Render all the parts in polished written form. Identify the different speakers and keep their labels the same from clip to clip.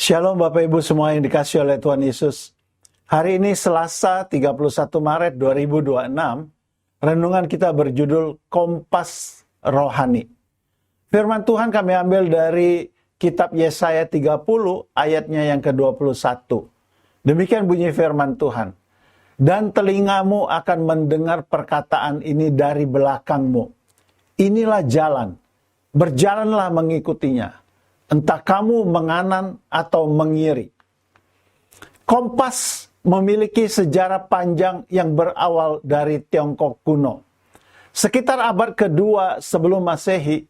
Speaker 1: Shalom Bapak Ibu semua yang dikasihi oleh Tuhan Yesus. Hari ini Selasa 31 Maret 2026, renungan kita berjudul Kompas Rohani. Firman Tuhan kami ambil dari kitab Yesaya 30 ayatnya yang ke-21. Demikian bunyi firman Tuhan. Dan telingamu akan mendengar perkataan ini dari belakangmu. Inilah jalan, berjalanlah mengikutinya. Entah kamu menganan atau mengiri. Kompas memiliki sejarah panjang yang berawal dari Tiongkok kuno. Sekitar abad kedua sebelum Masehi,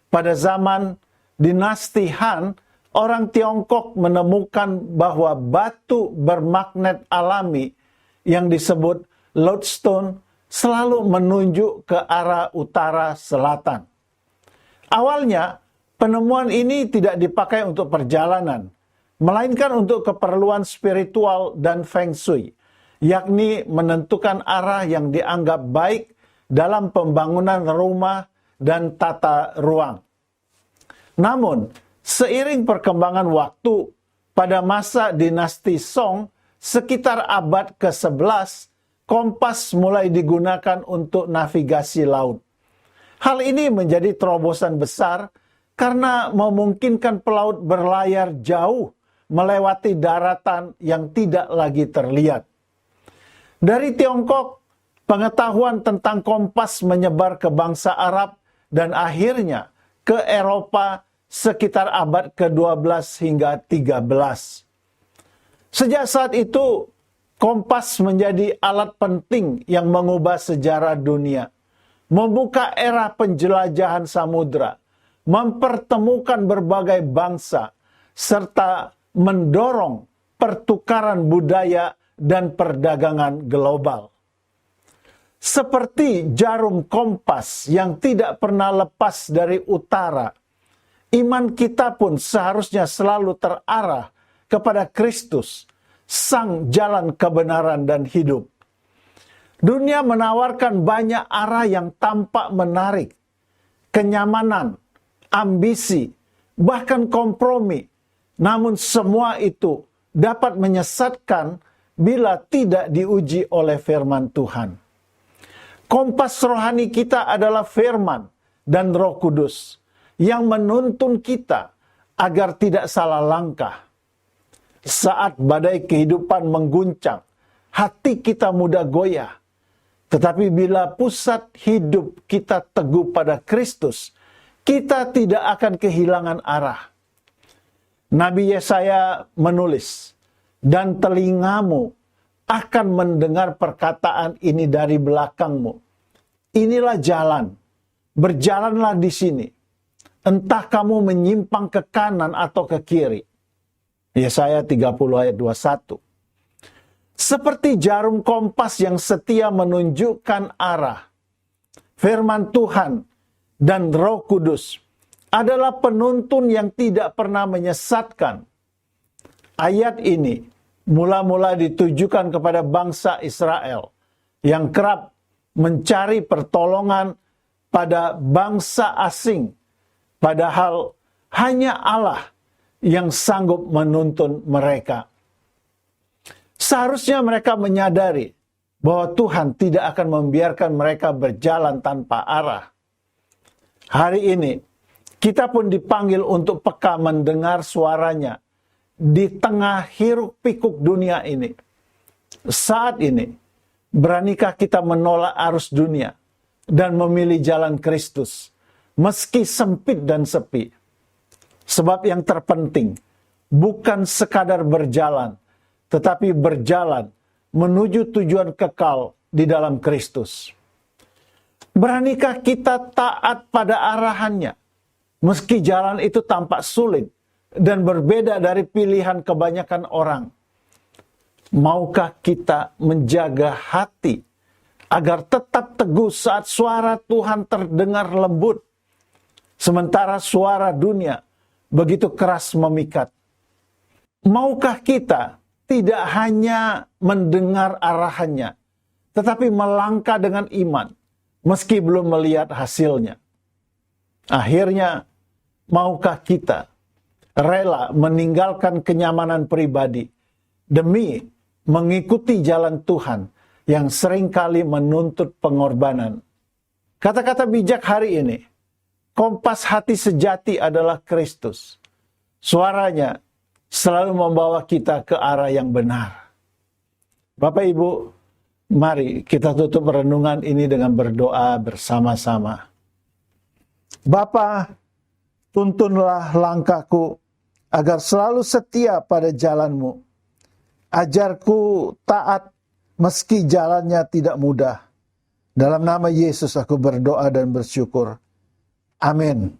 Speaker 1: pada zaman dinasti Han, orang Tiongkok menemukan bahwa batu bermagnet alami yang disebut lodestone selalu menunjuk ke arah utara selatan. Awalnya, penemuan ini tidak dipakai untuk perjalanan, melainkan untuk keperluan spiritual dan feng shui, yakni menentukan arah yang dianggap baik dalam pembangunan rumah dan tata ruang. Namun, seiring perkembangan waktu, pada masa dinasti Song, sekitar abad ke-11, kompas mulai digunakan untuk navigasi laut. Hal ini menjadi terobosan besar karena memungkinkan pelaut berlayar jauh melewati daratan yang tidak lagi terlihat. Dari Tiongkok, pengetahuan tentang kompas menyebar ke bangsa Arab dan akhirnya ke Eropa sekitar abad ke-12 hingga 13. Sejak saat itu, kompas menjadi alat penting yang mengubah sejarah dunia, membuka era penjelajahan samudra, mempertemukan berbagai bangsa, serta mendorong pertukaran budaya dan perdagangan global. Seperti jarum kompas yang tidak pernah lepas dari utara, iman kita pun seharusnya selalu terarah kepada Kristus, Sang Jalan Kebenaran dan Hidup. Dunia menawarkan banyak arah yang tampak menarik, kenyamanan, ambisi, bahkan kompromi. Namun semua itu dapat menyesatkan bila tidak diuji oleh firman Tuhan. Kompas rohani kita adalah firman dan Roh Kudus yang menuntun kita agar tidak salah langkah. Saat badai kehidupan mengguncang, hati kita mudah goyah. Tetapi bila pusat hidup kita teguh pada Kristus, kita tidak akan kehilangan arah. Nabi Yesaya menulis, dan telingamu akan mendengar perkataan ini dari belakangmu. Inilah jalan, berjalanlah di sini. Entah kamu menyimpang ke kanan atau ke kiri. Yesaya 30 ayat 21. Seperti jarum kompas yang setia menunjukkan arah, firman Tuhan dan Roh Kudus adalah penuntun yang tidak pernah menyesatkan. Ayat ini mula-mula ditujukan kepada bangsa Israel yang kerap mencari pertolongan pada bangsa asing, padahal hanya Allah yang sanggup menuntun mereka. Seharusnya mereka menyadari bahwa Tuhan tidak akan membiarkan mereka berjalan tanpa arah. Hari ini, kita pun dipanggil untuk peka mendengar suaranya di tengah hiruk-pikuk dunia ini. Saat ini, beranikah kita menolak arus dunia dan memilih jalan Kristus, meski sempit dan sepi? Sebab yang terpenting, bukan sekadar berjalan, tetapi berjalan menuju tujuan kekal di dalam Kristus. Beranikah kita taat pada arahannya, meski jalan itu tampak sulit dan berbeda dari pilihan kebanyakan orang? Maukah kita menjaga hati agar tetap teguh saat suara Tuhan terdengar lembut, sementara suara dunia begitu keras memikat? Maukah kita tidak hanya mendengar arahannya, tetapi melangkah dengan iman, meski belum melihat hasilnya? Akhirnya, maukah kita rela meninggalkan kenyamanan pribadi demi mengikuti jalan Tuhan yang seringkali menuntut pengorbanan. Kata-kata bijak hari ini, kompas hati sejati adalah Kristus. Suaranya selalu membawa kita ke arah yang benar. Bapak Ibu, mari kita tutup renungan ini dengan berdoa bersama-sama. Bapa, tuntunlah langkahku agar selalu setia pada jalan-Mu. Ajarku taat meski jalannya tidak mudah. Dalam nama Yesus aku berdoa dan bersyukur. Amin.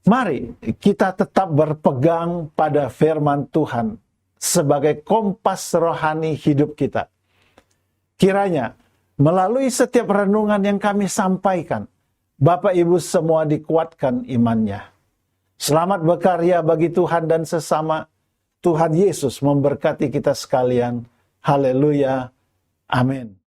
Speaker 1: Mari kita tetap berpegang pada firman Tuhan sebagai kompas rohani hidup kita. Kiranya melalui setiap renungan yang kami sampaikan, Bapak Ibu semua dikuatkan imannya. Selamat berkarya bagi Tuhan dan sesama. Tuhan Yesus memberkati kita sekalian. Haleluya. Amin.